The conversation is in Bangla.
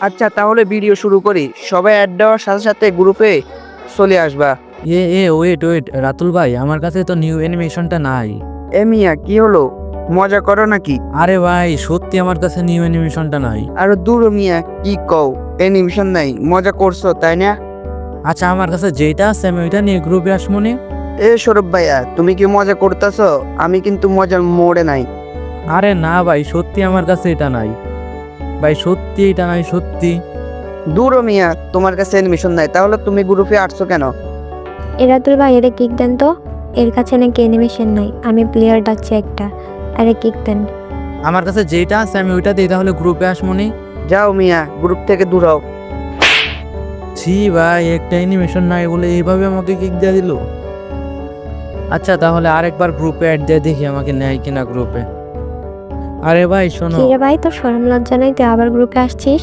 আচ্ছা তাহলে ভিডিও শুরু করি। সবাই অ্যাড দেওয়ার সাথে সাথে গ্রুপে চলে আসবা। ওয়েট রাতুল ভাই, আমার কাছে তো নিউ অ্যানিমেশনটা নাই। এ মিয়া কি হলো, মজা করো নাকি? আরে ভাই সত্যি আমার কাছে নিউ অ্যানিমেশনটা নাই। আর দূর মিয়া, কি কও অ্যানিমেশন নাই, মজা করছো তাই না? আচ্ছা আমার কাছে যেটা আছে আমি ওইটা নিয়ে গ্রুপে আসমনি। এ সৌরভ ভাইয়া, তুমি কি মজা করতেছো? আমি কিন্তু মজার মোড়ে নাই। আরে না ভাই, সত্যি আমার কাছে এটা নাই ভাই, সত্যি এটা নাই সত্যি। দূর মিয়া, তোমার কাছে অ্যানিমেশন নাই তাহলে তুমি গ্রুপে আসছো কেন? এরাতুল ভাই এরে কিক দেন তো। এর কাছে নাকি অ্যানিমেশন নাই, আমি প্লেয়ার ডাকছি একটা। আরে কিক দেন। আমার কাছে যেটা আছে আমি ওইটা দিই, তাহলে গ্রুপে আসমনি। যাও মিয়া, গ্রুপ থেকে দূর হও। ছি ভাই, একটা অ্যানিমেশন নাই বলে এইভাবে আমাকে কিক দিয়ে দিল। আচ্ছা তাহলে আরেকবার গ্রুপে অ্যাড দিয়ে দেখি আমাকে নেয় কিনা গ্রুপে। আরে ভাই শোনো। কি রে ভাই, তোর শরম লজ্জা নাই? তুই আবার গ্রুপে আসছিস?